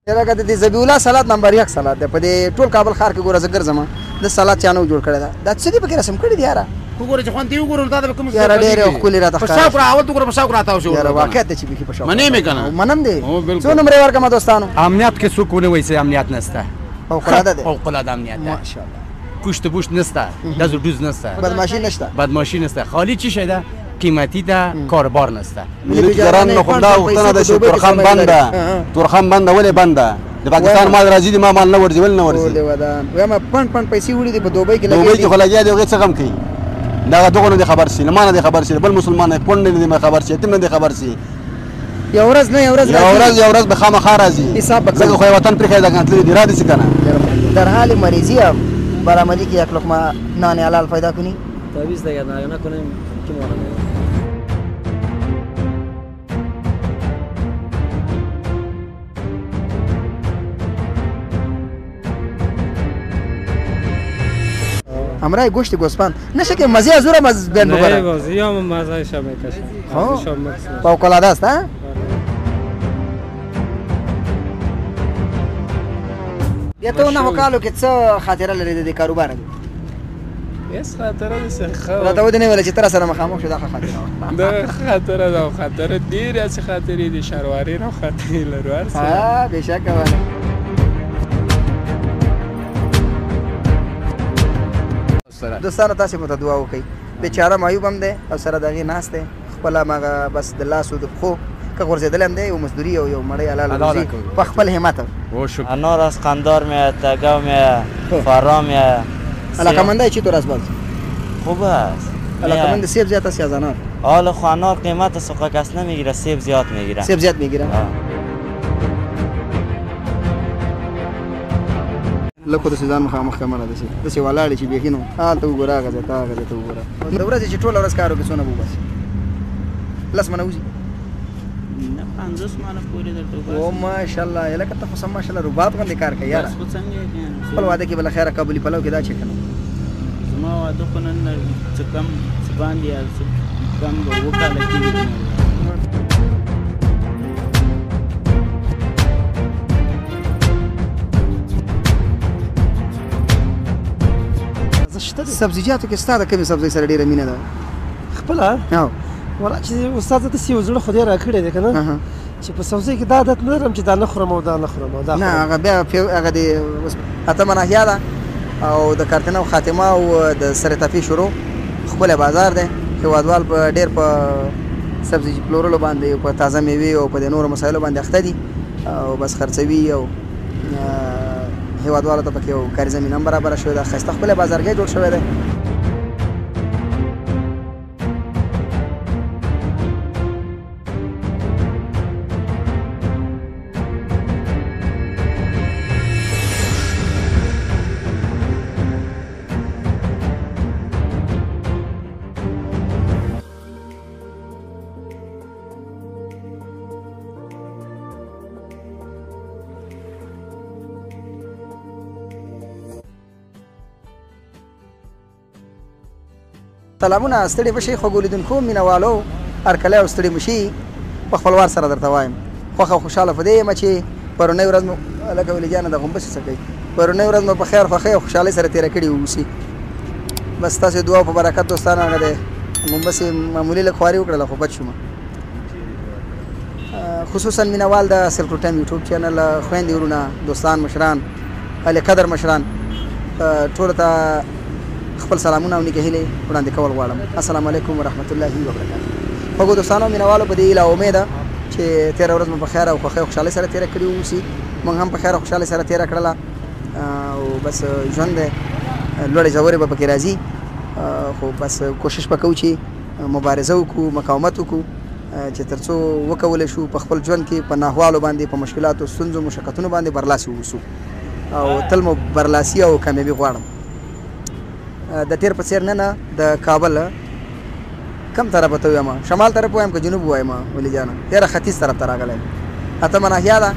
لکه د ذبیح الله سلاد نمبر 1 سلاد دی په دې ټول کابل ښار کې ګوره زه ګرځم د سلاد چا نه جوړ کړی دا څه دي پکې رسم کړي دي یاره وګوره چې خوند دی وګوره دا به کوم یاره ډېرې ښکلې راته ښکاري په شاوق راول ته وګوره په شاوق راته شو یاره واقعیت دی چې بیخي په شاوق منې مې کنه منم دی څو نمرې ورکړم دوستانو امنیت کې څوک ونه وایي چې امنیت نشته فوق‌العاده دی فوق‌العاده امنیت دی ماشاءالله پوشت پوشت نشته دز و دوز نشته بدمعشی نشته بدمعشی نشته خالی چی شده قیمتی ده کاربار نسته ملکیگران نخونده وقتنه ده تورخم بنده تورخم بنده ولی بنده د پاکستان مال راځي ما مال نه ورځي ول نه ورځي ودان وایم پن پیسې وړي دي په دوبۍ کې دوبۍ کې خلګیا دی هغه څه غم کوي دا دغه نه خبر شي نه ما نه خبر شي بل مسلمان پوند نه خبر شي تم نه خبر شي یو ورځ نه یو ورځ به خامخا راځي حساب زه خو وطن پر خیر دغه تل دی را دي څه کنه در حال مریضی برآمدی کی یک لقمه نان حلال پیدا کنی تعویض دیگه نه کنیم کی مونه همراه گوشت گوسفند نشه که مزه از اون مزه بین ببره نه بازی یا مزه شب میکشه فوق‌العاده است ها بیا ته نه وکالو کې څه خاطره لري د کاروبار دی یس خاطره دې ښه راته ودی نه ویل چې تر سره مخامخ شو دا خاطره دا خاطره دا خاطره ډیره څه خاطرې دي شرواري نه خاطرې لرو هر څه ها بشکه وله دوستانو تاسو مو ته دعا وکړئ بیچاره معیوب هم دی او سره دغې ناست دی خپله مغه بس د لاسو د پښو که غورځېدلی هم دی یو مزدوري او یو مړی حلال روزي په خپل همت انار از قندار میآید تگاو میآید فرا میآید علاقه‌مندی چطور است باز خوب است علاقه‌مند سیب زیاد است یا از انار حالا خو انار قیمت سوقا کس نمیگیره سیب زیاد میگیره سیب زیاد میگیره لکه د سیزان مخامخ کمره ده داسې ولاړې چې بیخي نو هلته وګوره هغه ځای ته هغه ځای ته وګوره د ورځې چې ټوله ورځ کار وکړي څونه به وباسي 10 منه وځي نه 50 منه پورې درته وباسي او ماشاءالله لکه ته خو سم ماشاءالله رباب غوندې کار کوي یاره خپل واده کې بله خیره کابلي پلو کې دا چې که نو زما واده خو نن څه کم څه باندې څه کم به اووه کاله کېږي سبزیجاتو کې ستا د کومې سبزۍ سره ډېره مینه ده خپله والله چې استاد ته داسې یو زړه خدای راکړی دی که نه چې په سبزۍ کې دا عادت نه لرم چې دا نه خورم او دا نه خورم نه هغه بیا هغه د اتمه ناحیه ده او د کارتنه او خاتمه او د سرطافي شروع ښکلی بازار دی هېوادوال په ډېر په سبزي پلورلو باندې په تازه میوې او په د نورو مسایلو باندې اخته دي او بس خرڅوي او هېوادوالو ته پکې یو کاري زمینه هم برابره شوې ده ښایسته ښکلی بازارګی جوړ شوی دی سلامونه ستړي مشئ خوږو لیدونکو مینهوالو هرکلی او ستړي مشئ په خپل وار سره درته وایم خوښ او خوشحاله په دې یم چې پرونۍ ورځ مو لکه ولي جانه د غومبسې څه کوي پرونۍ ورځ مو په خیر خوښۍ او خوشحالۍ سره تېره کړې واوسي بس ستاسو دعا په برکت دوستانو هغه دی غومبسې معمولي لږ خواري وکړله خو بچ شوم خصوصا مینهوال د سلک روټ ټایم یوټیوب چینل خویندې ورونه دوستان مشران اهل قدر مشران ټولو ته خپل سلامونه او نیکې هیلې وړاندې کول غواړم السلام علیکم ورحمت الله وبرکاتو خوږو دوستانو مینهوالو په دې هیله او امیده چې تېره ورځ مو په خیر او خوښۍ او خوشحالۍ سره تېره کړې واوسي موږ هم په خیر او خوشحالۍ سره تېره کړله او بس ژوند دی لوړې ژورې به پکې راځي خو بس کوشش به کوو چې مبارزه وکړو مقاومت وکړو چې تر څو وکولی شو په خپل ژوند کې په ناهوالو باندې په مشکلاتو ستونزو مشقتونو باندې برلاسي واوسو او تل مو برلاسي او کامیابي غواړم د تیر په څیر نه د کابل کم طرف ته وایم شمال طرف وایم که جنوب وایم ولي جانه یاره ختیځ طرف ته راغلی اتمه ناحیه ده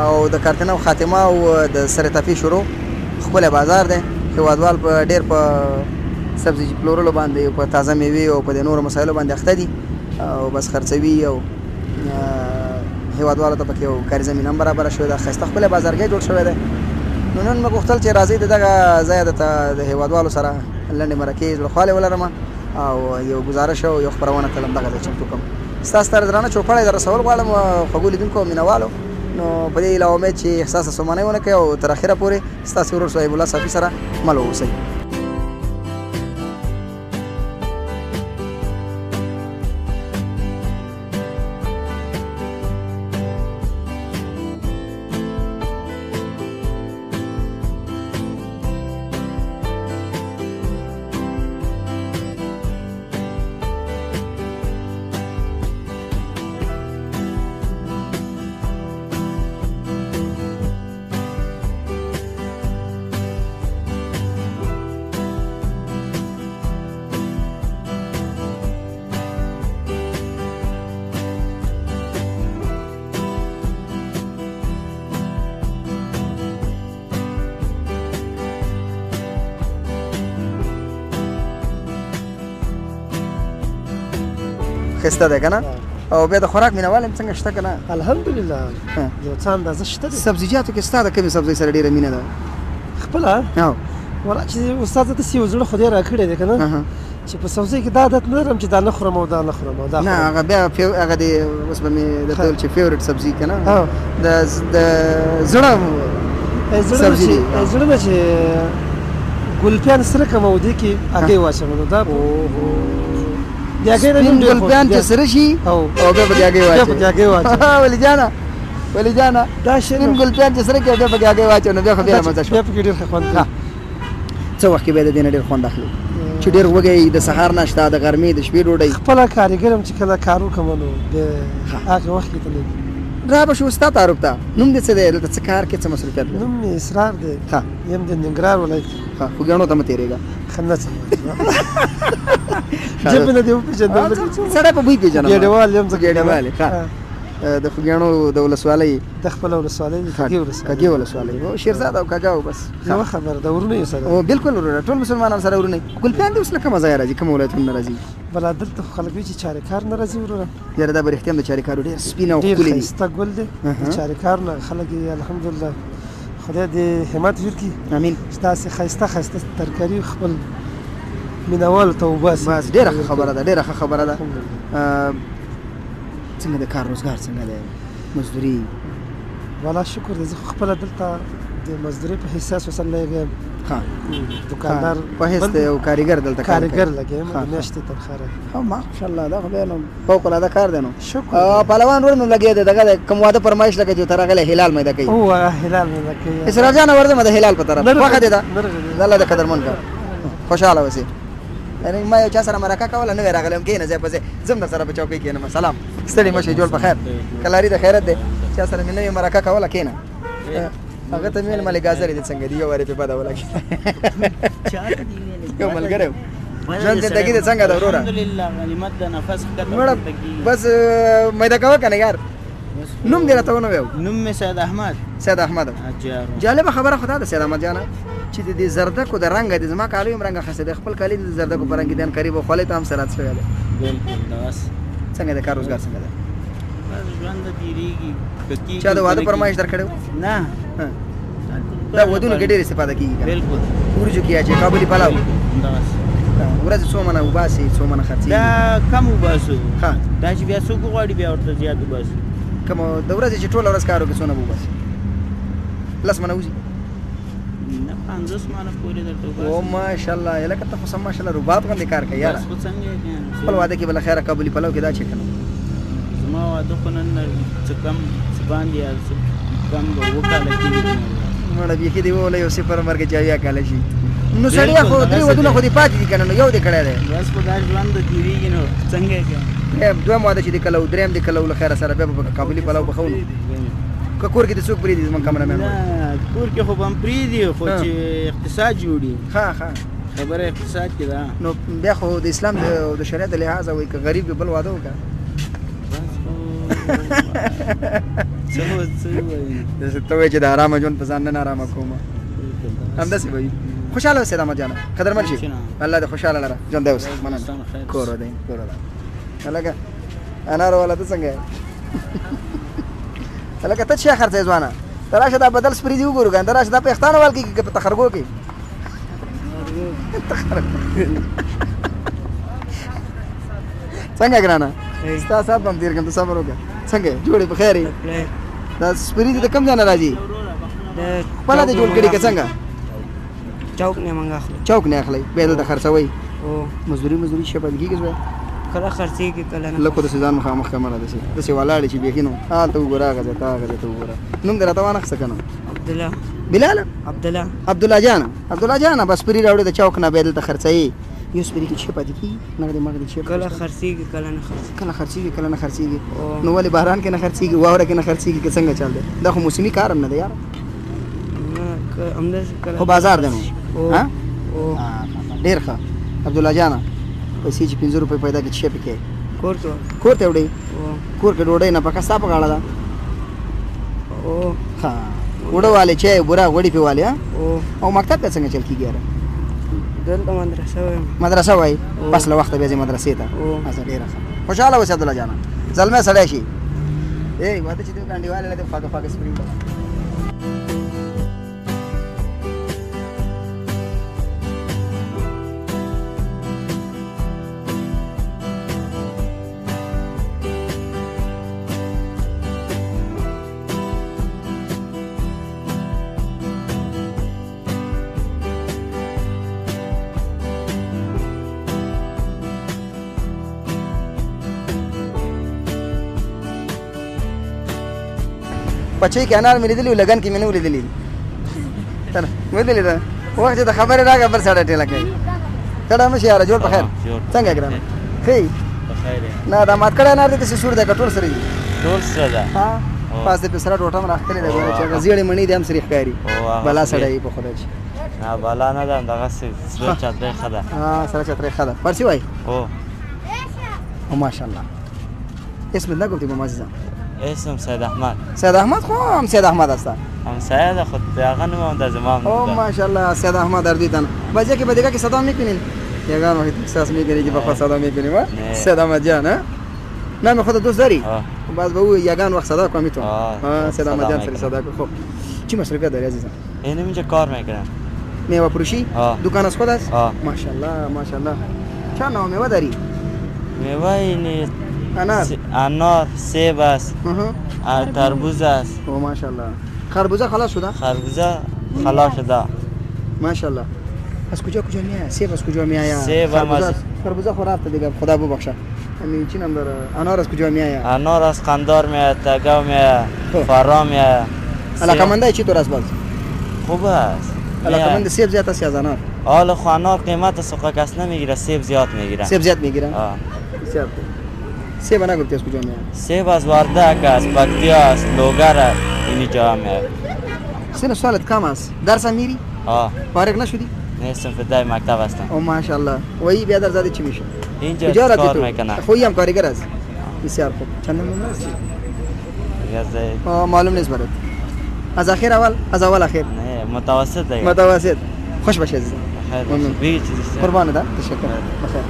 او د کارتنه او خاتمه او د سرطافي شروع ښکلی بازار دی هېوادوال په ډېر په سبزي پلورلو باندې په تازه میوې او په د نورو مسایلو باندې اخته دي او بس خرڅوي او هیوادوالو ته پکې یو کاري زمینه هم برابره شوې ده ښایسته ښکلی بازارګۍ جوړ شوی دی نو نن مې غوښتل چې راځئ د دغه ځایه د هیوادوالو سره لنډې مرکې زړهخوالی ولرم او یو ګزارش او یو خپرونه تل همدغه ځای چمتو کړم ستاسو ته درانه چوپړی در رسول غواړم خوږو لیدونکو او مینهوالو نو په دې هیله امید چې احساس ستومانۍ ونه کوي او تر اخره پورې ستاسو ورور صحیب الله صافي سره مل واوسئ ښایسته دی که نه او بیا د خوراک مینهوال هم څنګه شته که نه الحمدلله یو څه اندازه شته دی سبزیجاتو کې ستا د کومې سبزۍ سره ډېره مینه ده خپله ولا چې استاد ته داسې یو زړه خدای راکړی دی که نه چې په سبزۍ کې دا عادت نه لرم چې دا نه خورم او دا نه خورم او دا نه هغه بیا هغه د اوس به مې درته ویل چې فیورټ سبزي که نه د زړه سبزي دی زړه نه چې ګلپیان سره کم او دې کې هګۍ واچوم نو دا سپین ګلپیان چې سره شي او بیا پکې هګۍ واچوي ولي جانه دا سپین ګلپیان چې سره کړي بیا پکې هګۍ واچوي نو بیا خو بیا مزه شوه بیا پکې ډېر ښه خوند کوي څه وخت کې بیا د دې نه ډېر خوند اخلي چې ډېر وږی د سهار ناشته د غرمې د شپې ډوډۍ خپله کارګر یم چې کله کار وکړم نو بیا هغه وخت کې ته را به شو ستا تعارف ته نوم دې څه دی دلته څه کار کې څه مصروفیت لري نوم مې اسرار دی یم د ننګرهار ولایت خوږیاڼو ته مه تېرېږه ښه نه څه ژبې نه دې وپېژندل سړی په بوی پېژنم ګېډېوال یم زه ګېډېوال د خوږیاڼو د ولسوالۍ د خپله ولسوالۍ کږې ولسوالۍ شیرزاد او کږه او بس یوه خبره د ورونه یو سره بلکل ورونه ټول مسلمانان سره ورونه ګلپیان دې اوس له کومه ځایه راځي کوم ولایتونو نه راځي بله دلته خو خلک وایي چې چاریکار نه راځي ورونه یاره دا به رښتیا هم د چاریکارو ډېر سپین او ښکلي دي ډېر ښایسته ګل دی د چاریکار نه خلک یې الحمدلله خدای دې همت ورکړي امین چې داسې ښایسته ښایسته ترکاري خپل مینهوالو ته وباسي بس ډېره ښه خبره ده ډېره ښه خبره ده څنګه د کار روزګار څنګه دی مزدوري والا شکر دی زه خو خپله دلته د مزدورۍ په حیثیت اوس لږ یم دوکاندار په حیث د یو کارګر دلته کارګر لږ یم د میاشتې تنخواه راکوي ماشاءالله دا خو بیا نو فوق العاده کار دی نو شکر پهلوان ورور نو لګیا دی دغه کوم واده فرمایش لکه چې ته راغلی هلال میده کوي او هلال میده کوي اسرار جان ورځم د هلال په طرف خوښه دی دا الله د قدرمن کا خوشاله اوسې یعنی ما یو چا سره مرکه کوله نوې راغلم کښېنه ځای په ځای ځم در سره په چوکۍ کښېنم سلام ستړي مه شئ جوړ په خیر کلاري د خیرت دی چا سره مې نوې مرکه کوله کښېنه هغه ته مې ویل مالې ګازرې دې څنګه دي یو وارې پې بده ولګي یو ملګری و ژوند زندګي دې څنګه ده وروره الحمدلله غنیمت د نفس مړه بس میده کوه که نه یار نوم دې راته ونه ویو نوم مې سید احمد سید احمد جالبه خبره خو دا ده سید احمد جانه چې د دې زردکو د رنګ دی زما کالو هم رنګ خاصه دی خپل کالي د زردکو په رنګ دي قریب خولې ته هم سرات شوی دی بالکل څنګه د کار روزګار څنګه دی ژوند تیریږي چا د واده فرمایش درکړی نه دا ودونو کې ډېر استفاده کېږي بالکل ورجو کې اچي کابلي پلاو ورځ څو منه وباسي څو منه خرڅېږي دا کم وباسو دا چې بیا څوک غواړي بیا ورته زیات وباسو کوم د ورځې چې ټوله ورځ کار وکړي څونه به وباسي لس منه وځي 50 منه پورې درته وباسو او ماشاءالله لکه ته خو سم ماشاءالله رباب باندې کار کوي یاره خپل واده کې بله خیره کابلي پلاو کې دا چې کنه زما واده خو نن څه کم څه باندې کم به اووه کاله کېږي مړه بیخي دې وویله یو صفر عمر کې چې اویا کاله شي نو سړیا خو درې ودونه خو دې پاتې دي که نه نو یو دې کړی دی بس خو دا ژوند تېرېږي نو څنګه یې کوم دویم واده چې دې کله و درېیم دې کله و له خیره سره بیا به کابلي پلاو پخوو نو که کور کې دې څوک پرېږدي زموږ کمرمین نه کور کې خو به هم پرېږدي خو چې اقتصاد جوړي ښه خبره اقتصاد کې ده نو بیا خو د اسلام د شریعت د لحاظه وایي که غریب وي بل واده وکړه ته وایې چې د ارامه ژوند په ځان نه ارامه کومه همداسې به وي خوشحاله اوسې دامه جانه قدرمن شي الله دې خوشحاله لره ژوندی اوسې مننه کور ودی هلکه انار والا ته څنګه یې لکه ته څه خرڅې ځوانه تراشه دا بدل سپری دی وګورو ګان تراشه دا په اختان وال کې په تخرګو کې څنګه ګرانه ستا صاحب هم تیر کوم ته صبر وکړه څنګه جوړې په خیر دا سپری دی کم ځان راځي پلا دې جوړ کړي که څنګه چوک نه منګه چوک نه اخلي به د خرڅوي او مزدوري شپه دیږي زه کله خرڅي کې کله نه لکه د سزان مخامخ کمره ده د سی ولاړ چې بيخینو ها ته وګورا غزه ته وګورا نوم درته وانه څه کنه عبدالله بلال عبدالله جان بس پری راوړي د چوک نه بدل ته خرڅي یو سپری کې شپه دیږي نه د مغرب شپه کله خرڅي کې کله نه خرڅي نو ولې باران کې نه خرڅيږي واوره کې نه خرڅيږي که څنګه چل دی دا خو موسمي کار نه دی یار خو بازار دی نو ها ډیر ښه عبدالله جان پیسې چې 50 روپۍ پیدا کې شپه کې کور ته وړي کور کې ډوډۍ نه پکا صاحب غاړه ده او ها وړو والے چې بورا وړي په والے او مکتب ته څنګه چل کیږي یار دلته مدرسه وای بس له وخت به زی مدرسې ته اسه ډیر ښه خوشاله اوسه عبدالله جان زلمه سړی شي ای واده چې دوی ګاندې والے له فاګه سپرینګ پچې کې انار مې لیدلی لګن کې مې نه ولیدلی تر مې لیدلی دا وخت ته خبره راغله بل ساړه ټیلا کوي تړه مې یاره جوړ په خیر څنګه ګرام خې بخیر نه دا مات کړه انار دې څه شور ده کټور سره ټول سره ده ها پاس دې په سره ټوټم راخلې ده ګوره چې غزیړې منی دې هم سری ښکاری بلا سړی په خدای نه بالا نه ده دغه سره چترې خده ها سره چترې خده پرسی وای او ماشاءالله اسم نه ګوتې مازه اسم سید احمد خو هم سید احمد است هم سید خود هغه نوم د زمام او ماشاءالله سید احمد اردیدن بچه که بدیگه که صدا میکنین یگان وقت احساس میکنی که بخوا صدا میکنیم سید احمد جان ها نام خود دوست داری باز به او یگان وقت صدا کنی تو سید احمد جان سری صدا کن. خب چی مصرفیت داری عزیزم؟ اینم اینجا کار میکنم میوه فروشی دکان از خود است ماشاءالله چند نوع میوه داری؟ میوه اینی انار سیب است تربوز است او ماشاءالله خربوزه خلاص شده ماشاءالله از کجا میاد سیب از کجا میاد سیب خربوزه خو رفته دیگه خدا ببخشه همین چی نام داره انار از کجا میاد انار از قندار میاد تگاو میاد فرا میاد علاقمنده چی طور است باز خوب است علاقمند سیب زیاد است یا انار حالا خو انار قیمت سوقا کس نمیگیره سیب زیاد میگیره بسیار خوب سیب نگفتی از کجا میاد سیب از وردک است پکتیا است لوگر اینی جا میاد سن سالت کم است درس میری فارغ نشدی نیستم فدای مکتب هستم او ماشاءالله وای بیادر زادی چی میشه اینجا کار میکنه خویی هم کارگر است بسیار خوب چند نمونه است معلوم نیست برات از اخیر اول از اول اخیر نه متوسط دیگه متوسط خوش باش عزیزم بگی چیزی قربان ده تشکر بخیر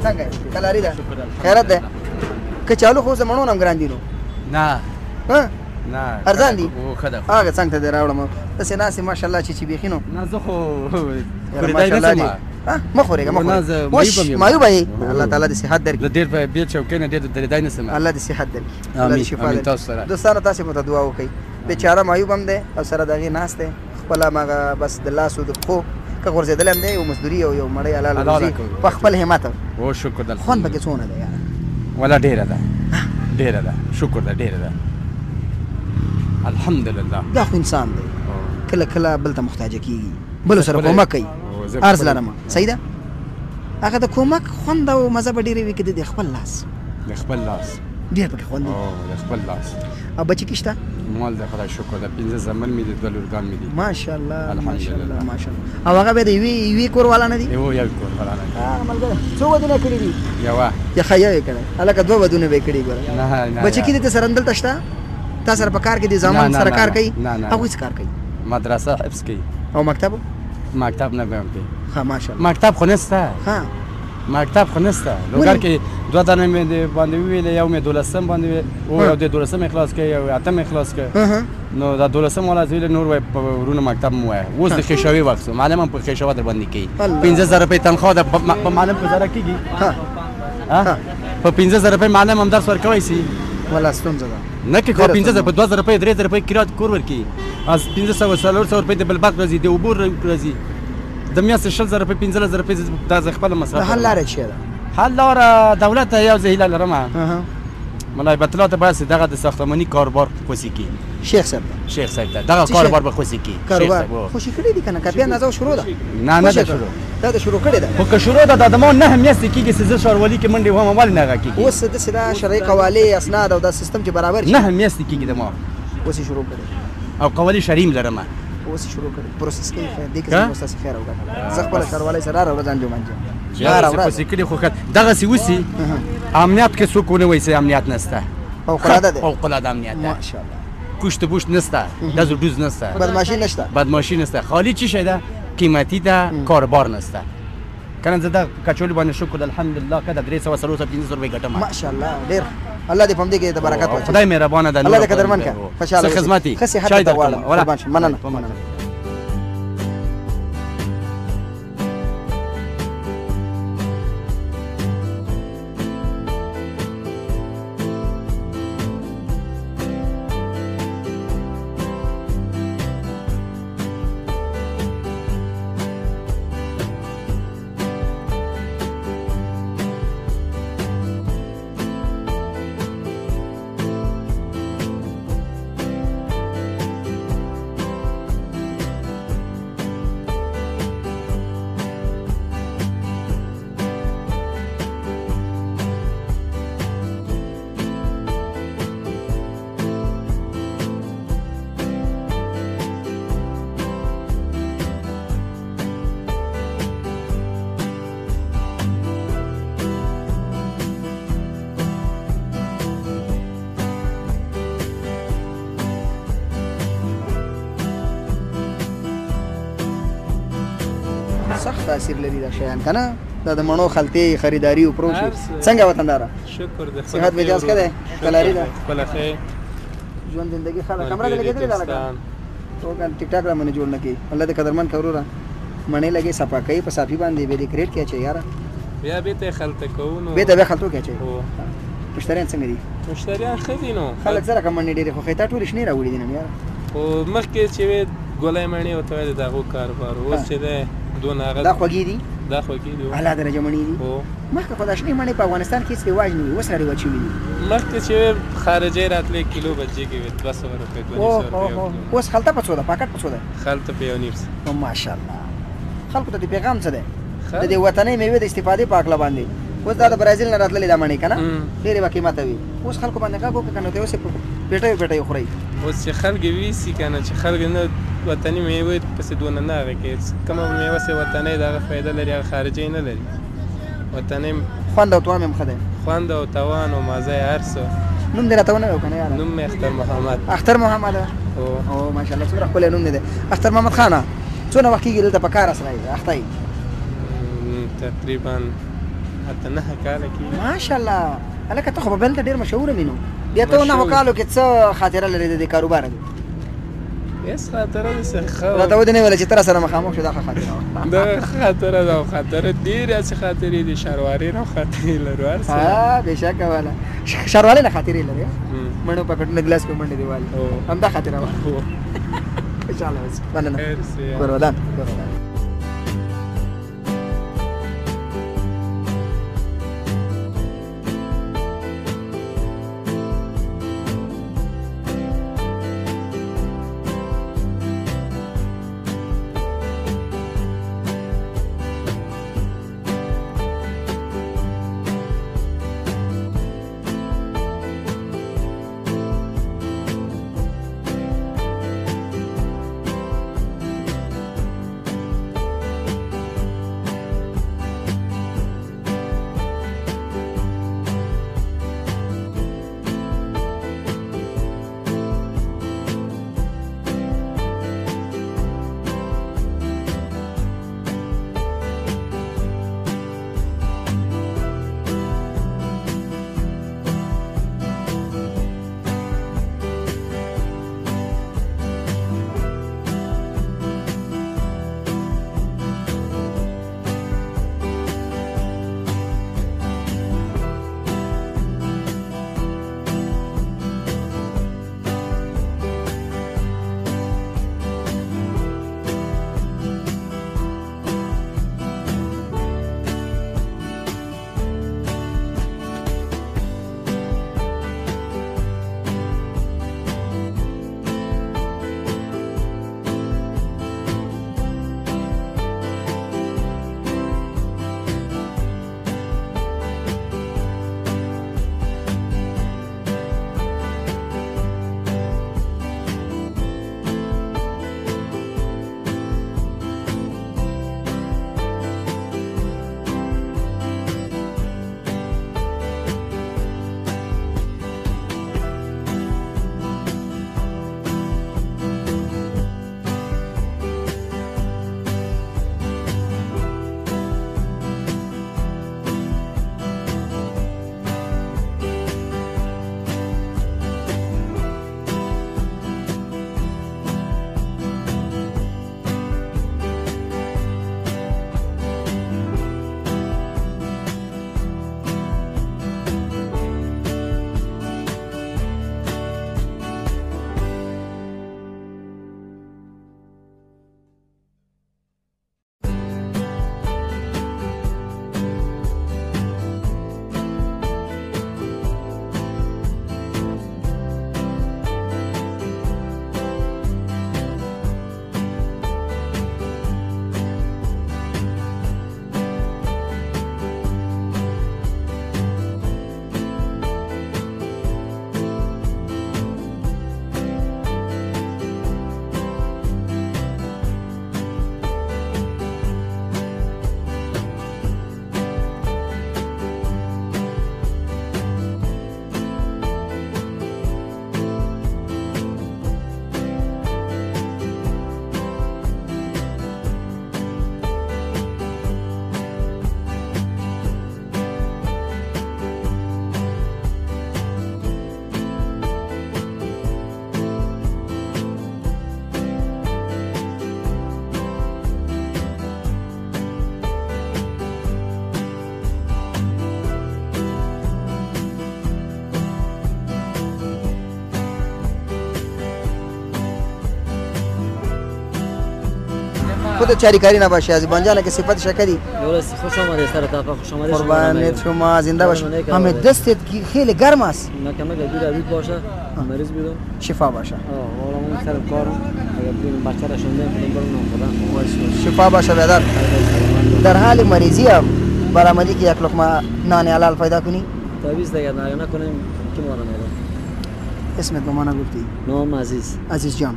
څنګه کلاری ده خیرت ده کچالو خو زمونږ هم ګران دي نو نه ها نه ارزان دي او خدا هغه څنګه ته راوړم داسې ناسې ماشاءالله چې بېخي نو نه زه خو ماشاءالله دي مه خورېږه مه خورېږه مایو به الله تعالی دې صحت درکړي زه ډېر په بیل چوکۍ نه ډېر درېدای نه سم الله دې صحت درکړي الله دې شفا امین درکړي تاسو سره دوستانو تاسې مو ته دعا وکړئ بیچاره مایوب هم دی او سره د هغې ناست دی خپله هماغه بس د لاسو د پښو که غورځېدلی هم دی یو مزدوري او یو مړۍ حلاله روزي په خپل همت او شکر د خوند پکې څونه دی یاره ولا ډېره ده ډېره ده شکر ده ډېره ده الحمدلله دا خو انسان دی کله کله بل ته محتاجه کېږي بلو سره کومک کوي عرض لرم صحیح ده هغه د کومک خوند او مزه به ډېرې وي که د خپل لاس د خپل لاس ډېر پکې خوند د خپل لاس او بچي کې شته مال د خدای شکر ده 15 زمن مې دي 2 لورګان مې دي ماشاءالله ماشاءالله ماشاءالله او هغه به د یوې کور والا نه دي یو کور والا نه دي ملګری څو ودونه کړي دي یوه یا ښه یو یې کړی هلکه 2 ودونه به یې کړي ګوره نه بچي کې دې سره دلته شته تا سره په کار کې دي زمان سره کار کوي هغوی څه کار کوي مدرسه حفظ کوي او مکتب مکتب نه به هم کوي ښه ماشاءالله مکتب خو نسته ها مکتب خو نسته لوګر کې 2 دانې مې باندې ویلې یو مې 12 باندې او یو د 12 اخلاص کوي یو 8 اخلاص کوي نو دا 12 ولا ویل نور وای په ورونه مکتب مو وای اوس د خښوي وخت معلم هم په خښوا در باندې کوي 15000 روپۍ تنخواه د معلم په زره کېږي ها په 15000 روپۍ معلم هم درس ورکوي سي ولا ستونزه ده نه کې خو 15000 په 2000 روپۍ 3000 روپۍ کرایه کور ورکی از 1500 روپۍ د بلباق راځي د عبور راځي د میاشتې 10000 روپۍ 15000 روپۍ د خپل مصرف حل لاره چیرې ده حل لاره دولت یو ځای هیله لرم ملای بطلات باید دغه د ساختمانی کاروبار خوشی کی شیخ صاحب شیخ صاحب دغه کاروبار به خوشی کی کاروبار خوشی کړی دي کنه کپیا نه شروع ده نه ده شروع دا د شروع کړی ده خو که شروع ده د ادمو نه میاشتې کیږي چې شاروالي کې منډي و مال نه کیږي اوس د سدا شرعي قوالی اسناد او د سیستم چې برابر شي نه میاشتې کیږي د ما اوس شروع کړی او قوالی شریم لرم اوس شروع کړی پروسس کې دې کې زموږ خیر وکړه زه خپل شاروالي سره راوځم یا راوځم چې کړي خو دغه سی وسی امنیت کې څوک نه وایي امنیت نشته فوق‌العاده امنیت ماشاءالله پشت پشت نسته دز دوز نسته بدماشی نسته خالی چی شده قیمتی ده کاربار نسته کنه زده کچولی باندې شکر الحمدلله کده 300 روپۍ ګټم ماشاءالله ډیر الله دې په دې کې د برکت واچي خدای مهربانه ده الله دې قدرمن کا خوشاله خدمتي چای ته وړم مننه سخت تاثیر لري دا شیان کنه دا د مڼو خلطې خریداري او پروسه څنګه وطنداره شکر دې صحت مجاز کړه کلاری دا خپل خیر ژوند زندگی خاله کمره لګېدلې دا لګا تو ګان ټیک ټاک را منه جوړ نه کی الله دې قدرمن کورو مڼې لګي صفا کوي په صافي باندې به دې کریټ کې چي یاره بیا به ته خلطه کوونو به ته خلطو کې چي مشتریان څنګه دي مشتریان خدي نو خلک سره کوم منډې ډېر خو خیتا ټول شنه راوړي دي نه یاره او مخکې چې ګولای مڼې او ته دغه کاروبار اوس چې ده دون هغه دا خوږی دي دا خوږی دي اعلی درجه مڼې دي او مخکې خو دا شنه مڼې په افغانستان کې څه واجب نه وسره لري وچوي دي مخکې چې خارجي راتلې کیلو بچي کې 200 روپے 200 روپے اوس خلطه په څو ده پاکټ په څو ده خلطه په یو نیمس او ماشاءالله خلکو ته پیغام څه ده د دې وطني میوه د استفادې په اړه باندې اوس دا د برازیل نه راتللې دا مڼې کنه ډېرې وقیمت وي اوس خلکو باندې کاګو کنه ته اوس پیټه خوري اوس چې خلک وی سي کنه چې خلک نه وطني میوه پسې دونه نه راکې کومه میوه سه وطني دغه فائدہ لري خارجي نه لري وطني خوند او توام مخده خوند او توان او مزه هرڅه نوم دې راته نه کنه یار نوم اختر محمد اختر محمد او ماشاءالله څومره خپل نوم دې اختر محمد خان څونه وخت کېږي دلته په کار اسره دی اختای تقریبا حتی 9 کال کې ماشاءالله الکه ته خو بل ته ډیر مشهور مینو بیا ته نه وکالو کې څه خاطره لري د کاروبار اس خاطره د څه را ته ودی نه ویل چې تر سره مخامخ شو دا خاطره دا خاطره دا خاطره ډیر از خاطرې دي شرواري نو خاطرې لرو هر څه بهشکه والا شروالي نه خاطرې لري مړو پکټ نه ګلاس په منډه دیوال هم دا خاطره و ان شاء الله بس مننه ګورودان خود چاریکاری نباشه از بانجان که صفت شکری درست خوش آمده سر تا خوش آمده قربانت شما زنده باش همه دستت خیلی گرم است نه کمه گیر اوید باشه مریض بیدم شفا باشه والا من سر کارم اگر ببین بچه را شونده کنم شفا باشه برادر در حال مریضی برآمدی که یک لقمه نان حلال پیدا کنی تعویض دیگه نکنیم کی مورا نه اسمت به من گفتی نام عزیز جان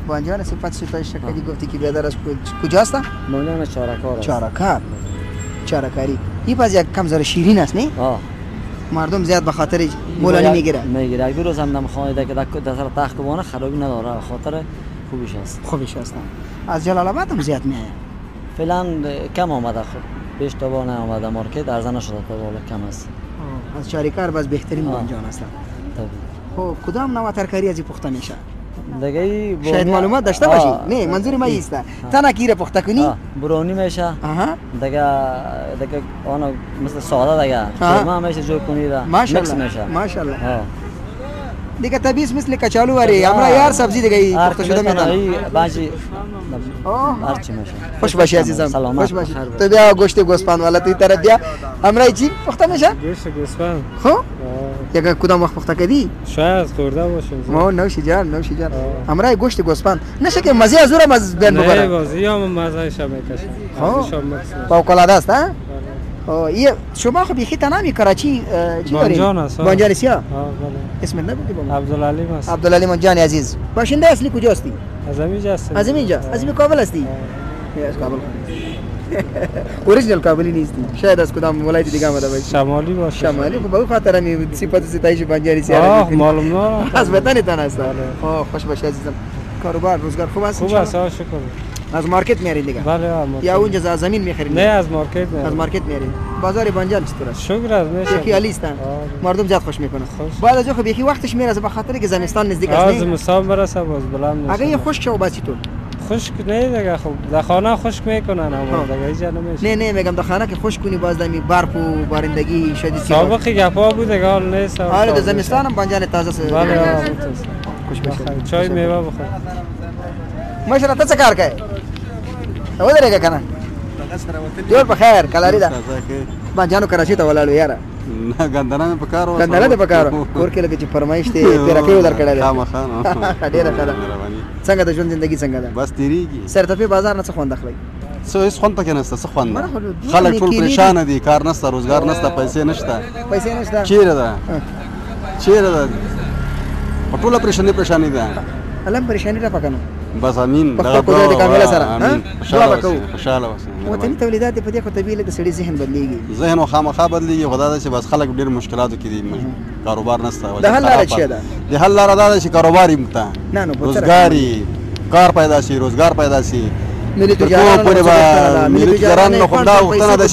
بانجان صفت شفای شکری گفتی که برادر از کجاست بانجان چارکاری این باز یک کم ذره شیرین است نه مردم زیاد به خاطر مولانی میگیره یک دو روز هم خانه که در سر تخت بانه خرابی نداره خاطر خوبیش است از جلال آباد هم زیاد میاد فعلا کم آمده خب بیش تا بار نیامده مارکت ارزان نشده تا بالا کم است از چاریکار باز بهترین بانجان است. خب کدام نوع ترکاری از پخته میشه؟ دیگه شاید معلومات داشته باشی. نه منظور ما ایست. تنها کی را پخته کنی؟ برونی میشه. دیگه آن مثل ساده دیگه. ما میشه جو کنی را. ماشاءالله. ماشاءالله. دیگه تبیس مثل کچالو وری امرا یار سبزی دیگه پخته شده میاد. باجی هرچی میشه. خوش باشی عزیزم. خوش باشی. تو بیا گوشت گوسفند والا توی طرف بیا. امرا چی پخته میشه؟ گوشت گوسفند. خب یک کدام وقت پخته کردی؟ شاید خورده باشیم. ما نوشی جان. امرا گوشت گوسفند نشه که مزه از اون مزه بین ببره. نه بازی هم مزه شب میکشه. فوق‌العاده است ها؟ یہ شما خو بیخی تنامی کراچی چی داری؟ بانجان سیا؟ اسمت نگفتی با من؟ عبدالعلیم است. عبدالعلیم جان عزیز. باشنده اصلی کجاستی؟ از اینجا هستم. از اینجا؟ از این کابل هستی؟ از کابل. اوریجینال کابلی نیستی. شاید از کدام ولایت دیگه آمده باشی. شمالی باشه. شمالی خب به خاطر می صفات ستایش بانجان سیا. معلوم نه. از وطن تن است. خوش باش عزیزم. کاروبار روزگار خوب است؟ خوب است شکر. از مارکت میارید دیگه؟ بله یا اونجا از زمین میخرید؟ نه از مارکت میارید. از مارکت میارید. بازار بانجان چطور است؟ شکر است میشه. خیالی است. مردم زیاد خوش میکنه. بعد از خو بیخی وقتش میرسه به خاطر که زمستان نزدیک است. از زمستان برسه باز بلند میشه. اگه یه خشک شو باسی تو. خشک نه دیگه خب در خانه خشک میکنن اما دیگه اینجا نمیشه. نه میگم در خانه که خشک کنی باز دمی برف و بارندگی شدید سابقی گپا بود دیگه حال نیست. حالا در زمستان هم بانجان تازه است. بله خوش باشه. چای میوه بخور. ماشاءالله ته څه کار کوي؟ ودرېږه کنه. جوړ په خیر کلاری ده. بانجانو کراچي ته ولاړو یاره. نه ګندنه په کار و. ګندنه په کار و. کور کې لکه چې فرمایش ته پیرکې ودر کړل. خامخا. ډیره ښه ده. څنګه د ژوند زندگی څنګه ده؟ بس تیریږي. سرتپی بازار نه څه خوند اخلي؟ څه هیڅ خوند پکې نشته څه خوند. خلک ټول پریشان دي کار نشته روزګار نشته پیسې نشته. پیسې نشته. چیرې ده؟ په ټوله پریشانی ده. الم پریشانی را پکنو. بس امين دغه قدرت کامله سره ها خوشاله اوسه وطني تولیدات په دې خو طبيعي د سړي ذهن بدلېږي ذهن او خامخا بدلېږي خدای دا چې بس خلک ډېر مشکلاتو کې دي کاروبار نشته د حل لاره چی ده د حل لاره دا چې کاروبار یمته نه روزګاری کار پیدا شي ملي تجاران نو خدا وختنه د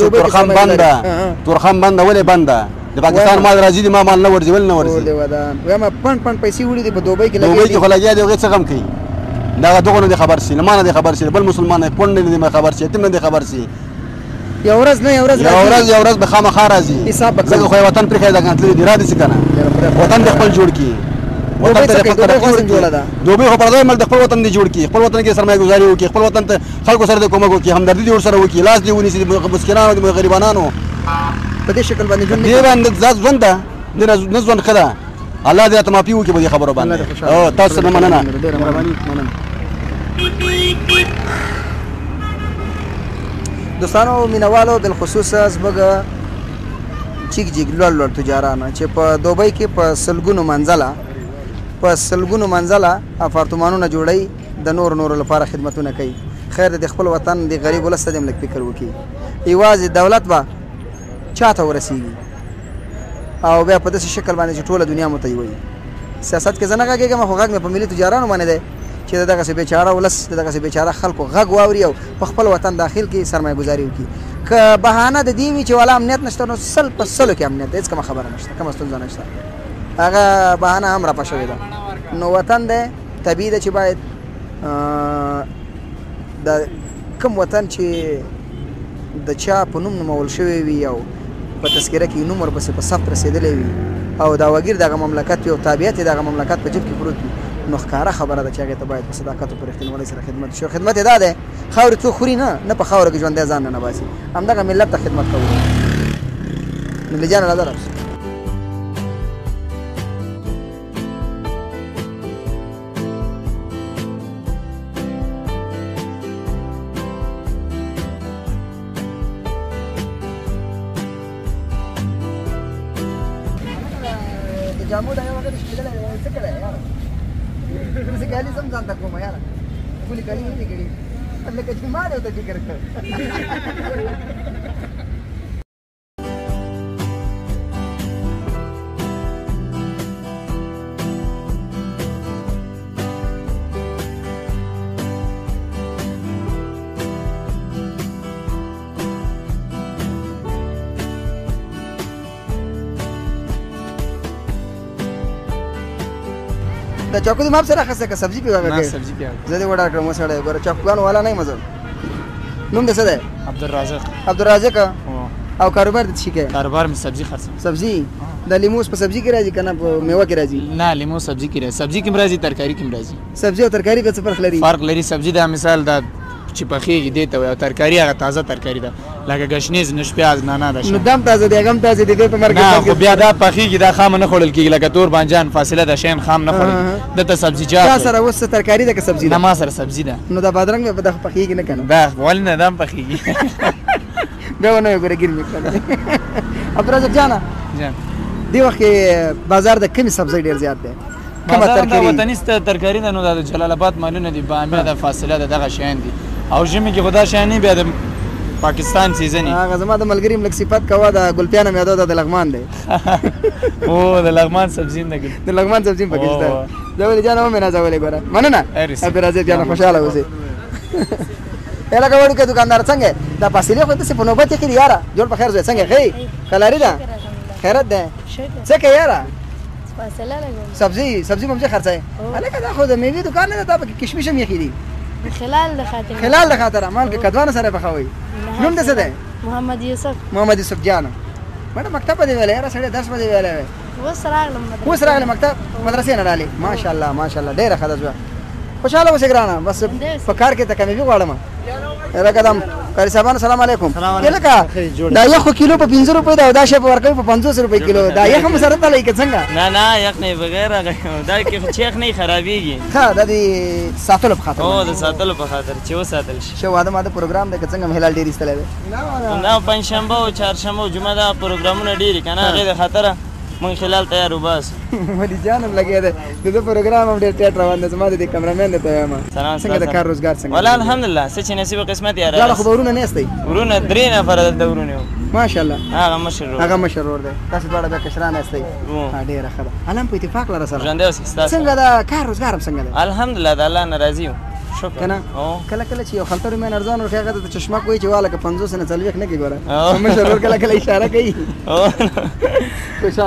تورخم بنده ولې بنده د پاکستان مال راځي د ما مال نه ورځي ول نه ورځي وایم پن پیسې وړي د دوبۍ کې لګي دوبۍ کې خلګي دی څه غم کوي دا دغه نه خبر شي نه ما نه خبر شي بل مسلمان نه پوند نه خبر شي تم نه خبر شي یو ورځ به خامخا راځي زه خو وطن پر خیدا غنتل دی را دي څه کنه وطن د خپل جوړ کی وطن ته خپل جوړ کی دوبۍ خو پردای مل د خپل وطن دی جوړ کی خپل وطن کې سرمایه گزاري وکي خپل وطن ته خلکو سره د کومه وکي همدردي دي ور سره وکي لاس دی ونی سي مسکینانو د غریبانو په دې شکل باندې ژوند دی باندې ځات ژوند ده نه ژوند خدا الله دې ته معافي وکي به خبره باندې او تاسو نه مننه دوستانو مینوالو بالخصوص از بګه چیک لوړ تجارانو چې په دوبۍ کې په سلګونو منزله اپارتمانونه جوړي د نور لپاره خدمتونه کوي خیر د خپل وطن د غریب ولست د ملک فکر وکي ایواز دولت با چاته ورسیږي او بیا په داسې شکل باندې چې ټوله دنیا متوي سیاست کې زنه غږیږي ما خو غږ مې په ملي تجارانو باندې ده چې دغه څه بیچاره ولس دغه څه بیچاره خلکو غږ واوري او په خپل وطن داخل کې سرمایه گزاري وکړي که بهانه د دې وی چې ولا امنیت نشته نو سل په سلو کې امنیت هیڅ کومه خبره نشته کومه ستونزه نشته هغه بهانه هم را پښوي ده نو وطن ده طبیعي ده چې باید د کوم وطن چې د چا په نوم نومول شوی وي او په تذکره کې نوم ورپسې په ثبت رسېدلی وي او دا وګیر دغه مملکت وي او تابعیت دغه مملکت په جیب کې پروت وي نو ښکاره خبره ده چې هغې ته باید په صداقت او په رښتینولۍ سره خدمت وشي خدمت یې دا دی خاورې څوک خوري نه په خاوره کې ژوندی ځان نه باسي همدغه ملت ته خدمت کوو نو لجانه نظر جامو دا یو وخت شیدل څه کړه یار څه کالي سم ځان تکو ما یار کولي کالي نه کړی لکه چې ما له ته فکر کړ دا چاکو دې ما سره خسته که سبزي پیغه نه کې سبزی پیاز زه دې وډا کړم وسړی ګوره چاکوګان والا نه مزه نوم دې څه دی عبدالرازق عبدالرازق او کاروبار دې شي کې کاروبار میں سبزی خرڅوم سبزي د لیموس په سبزي کې راځي کنه په میوه کې راځي نه لیمو سبزی کې راځي سبزی کې راځي ترکاری کې راځي سبزي او ترکاری کې څه فرق لري فرق لري سبزی دا مثال دا چې پخېږي دې ته وایي او ترکاري هغه تازه ترکاري ده لکه ګشنیز نش پیاز نعناع ده نو دم تازه دی هغه تازه دی په مرګ نه خو بیا دا پخېږي دا خام نه خوړل کېږي لکه تور بانجان فاصله ده شین خام نه خوړل دته سبزیجات تا سره اوس ترکاری ده که سبزي نه ده ما سره سبزی ده نو دا بادرنګ په دغه پخېږي نه کنه دا ولې نه دام پخېږي بیا ونه ګوره ګیر میکړه عبدالرزاق جانا جان دی وخت کې بازار د کمی سبزی ډیر زیات دی کومه بازار دا ترکاری وطني ترکاری ده نو دا د جلال آباد مالونه دي بامیه ده فاصله ده دغه شیان دي او ژمي کې خدا شیان نه بیا د پاکستان سیزن هغه زما د ملګری ملک صفات کوا د ګلپیانه مې د لغمان دی او د لغمان سبزی نه د لغمان سبزی پاکستان زولې جان او مې نه زولې ګوره مننه عبدالرزاق جان خوشاله اوسې الهکه وړو کې دکاندار څنګه دا فاصله خو ته په نوبت کې یاره جوړ په خیر زه څنګه خې خلاري ده خیرت ده څه کې یاره فاصله لګوم سبزي ممځه خرڅه الهکه دا خو د میوې دکان نه دا په کشمش هم یخې دي خلال د خاطر عمل کې کدوانه سره پخوي نوم دې څه ده محمد یوسف جان مړه مکتب دی ویلې را سړی درس باندې ویلې اوس راغله مکتب مدرسې نه ډالي ماشاءالله ډېر ښه ده خوشاله اوسې ګرانه بس په کار کې ته کمې غواړم راګدم کاری صاحبان السلام علیکم کله دا یو کیلو په 500 روپۍ دا دا شی په ورکوي په 500 روپۍ کیلو دا یو هم سره تلای کې څنګه نه یک نه بغیر دا کې چیخ نه خرابېږي ها د دې ساتلو په خاطر او د ساتلو په خاطر چې وساتل شي شو واده ماده پروګرام د څنګه مهلال ډیر استلای نه پنځشنبه او چهارشنبه او جمعه دا پروګرامونه ډیر کنه هغه د خاطر من خلال تیار وباس مدي جانم لګیا ده د پروګرام هم ډیر ټیټ روان ده زما د کیمرامین ته ما څنګه د کار روزګار څنګه ولا الحمدلله څه چې نصیب قسمت یاره دا خو ورونه نه استي ورونه درې نفر د ورونه ماشاءالله هغه مشرور دی تاسو دواړه به کشران استي ډیر ښه ده علم په اتفاق لره سره ژوند اوس څنګه دا کار روزګار څنګه ده الحمدلله د الله ناراضي شکر کنه کله چې یو خلطر مې ارزان ورخه هغه د چشمه کوي چې والا که 500 نه چلوي نه کی ګوره مشرور کله اشاره کوي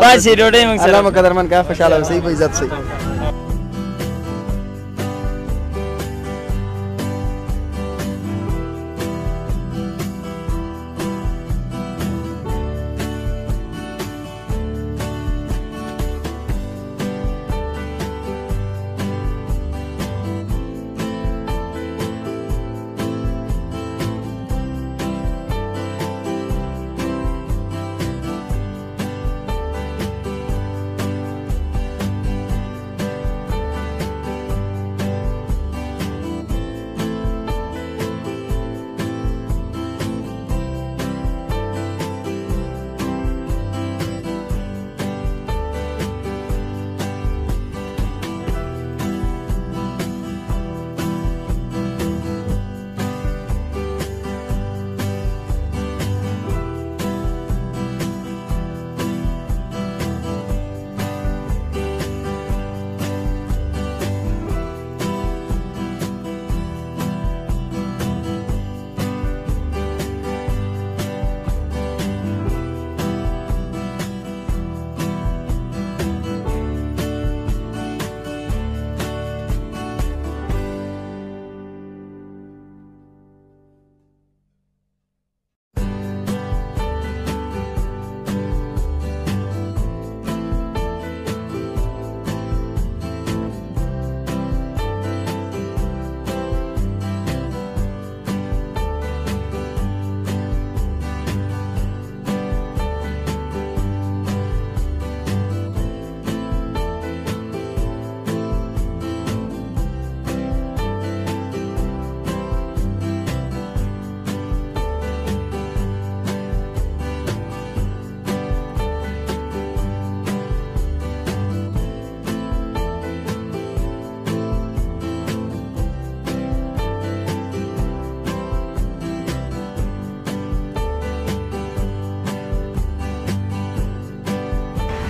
پاسې ډوډۍ موږ سره الله قدرمن کا خوشاله اوسې په عزت سي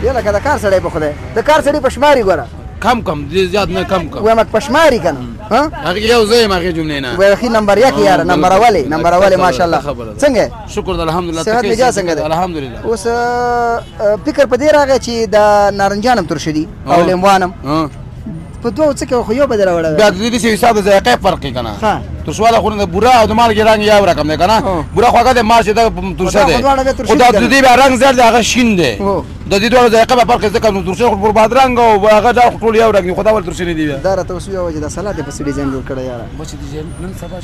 یلا کدا کار سړی په خوده د کار سړی پشماری ګوره کم زیات نه کم وای مک پشماری کنه ها هغه یو زې ما کې جمله نه وای اخی نمبر 1 یار نمبر اوله ماشاءالله څنګه شکر الحمدلله صحت مجا څنګه ده الحمدلله اوس فکر پدې راغی چې د نارنجانم تر شدي او لیموانم په دوه څه کې خو یو بدل راوړل بیا د دې حساب د ذائقه فرق کنه ها ترشواله خو د بورا او د مال کې رنگ یو رقم دی کنه بورا خو هغه د مارش د ترشه دی خدا د دې رنگ زړ دی هغه شین دی د دې ډول ذائقه په فرق ځکه نو ترشه خو پر باد رنگ او هغه د ټول یو رنگ خدا ول ترشه نه دی دا راته اوس یو وجه د سلاد په څه ډیزاین جوړ کړی یاره بچ ډیزاین نن سبا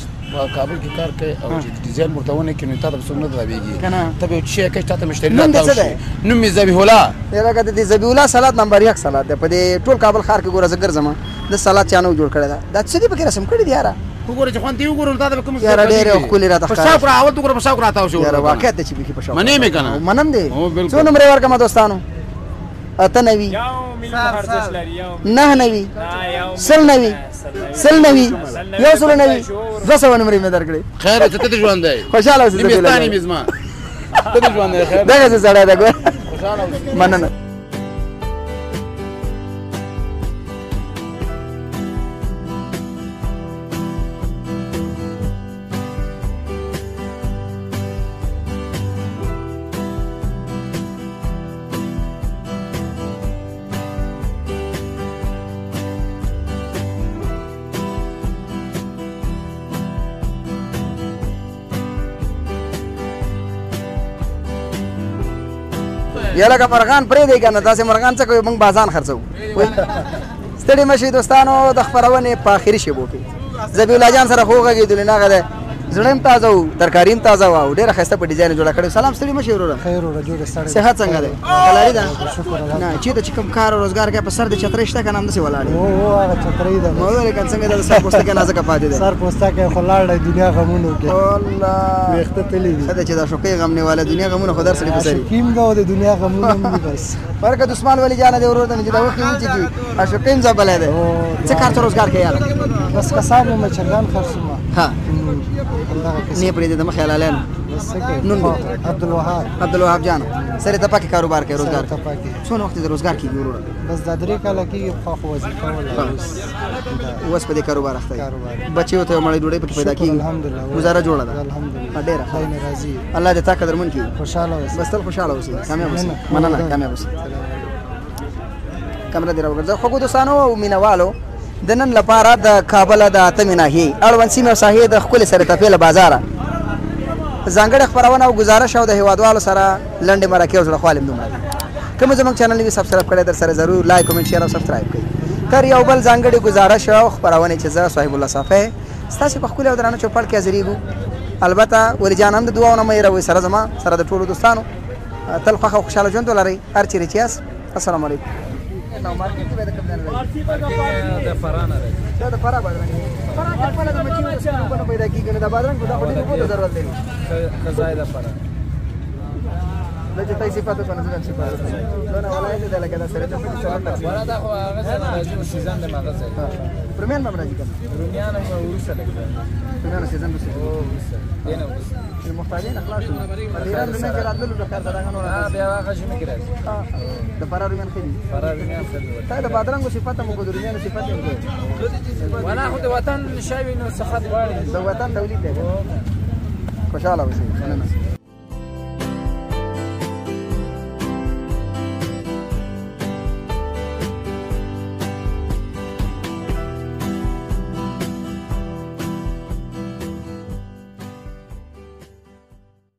کابل کې کار کوي او ډیزاین مرتونه کې نو تاسو سنت راويږي ته به شي کې تاسو مشتری نه تاسو نو می ذبیح الله یاره کته دې ذبیح الله سلاد نمبر 1 سلاد دی په دې ټول کابل ښار کې ګوره زګر زما د سلاد چانو جوړ کړی دا څه دې په رسم کړی دی یاره وګوره چې خوان دی وګوره تاسو کوم څه یاره ډېر خو لري راته پښاو را اول وګوره پښاو راته شو یاره واقعا ته چې به پښاو منې مې کنه منم دی څو نمبر ورکما دوستانو اته نوي نه نوي سل نوي سل نوي یو سل نوي 200 نمبر مې درکړي خیر ته ته ژوند دی خوشاله اوسې دې ستاني مزما ته ژوند دی خیر دغه څه سره دا ګور خوشاله اوسې مننه یا لکه مرغان پرې دی کنه تاسو مرغان څه کوي موږ بازان خرڅو ستړي مشي دوستانو د خبرونه په اخري شیبو کې ذبیح الله جان سره خوغه کېدل نه غده زړم تازه او ترکاریم تازه او ډیره خسته په ډیزاین جوړ کړو سلام ستړي مشي وروره خیر وروره جوړ ستړي صحت څنګه ده کلاري ده شکر نه چې د کوم کار او روزګار کې په سر د چترې شته کنه هم دسي ولاړ او هغه چترې ده مو ولې کنه څنګه د سر پوسټ کې نازک پاتې ده سر پوسټ کې خلاړ دنیا غمونو کې والله وخت تللی دي خدای چې دا شوقي غم نه والا دنیا غمونه خدای سره بسري کیم دا د دنیا غمونو بس فرق د عثمان ولی جان دی ورته چې دا وخت چې کی اشوقیم زبل ده څه کار روزګار کې یار بس کسانو ما چرګان خرڅما ها نه پرې د مخ خیالالن نون عبد الوهاب جان سره ته پاکي کاروبار کوي روزګار څونه وخت د روزګار کې ګورو بس د درې کاله کې خو وظیفه ولا اوس په دې کاروبار اخته بچي ته مړې ډوډۍ پکې پیدا کیږي الحمدلله گزاره جوړه ده الحمدلله ډېر خیر راضي الله دې تا قدرمن کړي خوشاله اوسې بس تل خوشاله اوسې کامیاب اوسې مننه کامیاب اوسې کمره دې راوګرځه خو دوستانو او مینوالو د نن لپاره د کابل د اتمې ناحیې اړوند سیمې ساحې د ښکلې سره تپېله بازاره ځانګړې خپرونه او ګزارش او د هیوادوالو سره لنډې مرکې او زړه خوالم دومره کوم زموږ چینل نوي سبسکرایب کړئ در سره ضرور لایک کومنټ شیر او سبسکرایب کړئ تر یو بل ځانګړې ګزارش او خپرونه چې زه صاحب الله صافی ستاسو په ښکلې او درانه چوپړ کې حاضرېږو البته ولی جان هم د دعاونه مې راوي سره زما سره د ټولو دوستانو تل خوښ او خوشحاله ژوند ولرئ هر چیرې چې یاست السلام علیکم د فرانه دا د فرا بادرنګ فرا خپل د مچیو په پیدا کیږي دا بادرنګ دا ډېر په ضرورت دی خزای د فرا دا چې تاسو صفات په نظر کې پاره دا نه ولای دې لکه دا سره ته څه ورته ورا دا خو هغه سره راځي سیزن د مغزه پرمیان ما راځي کنه رومیان هم ورسره لګي پرمیان سیزن به دینه محتاجین اخلاص مدیران رومیان کې راتللو د کار دغه نور بیا هغه شي مې راځي د فرا رومیان خېدي فرا رومیان خېدي دا د بادرنګ صفات مو د رومیان صفات هم ولا خو د وطن شاوینو صفات غواړي د وطن تولید دی خوشاله اوسئ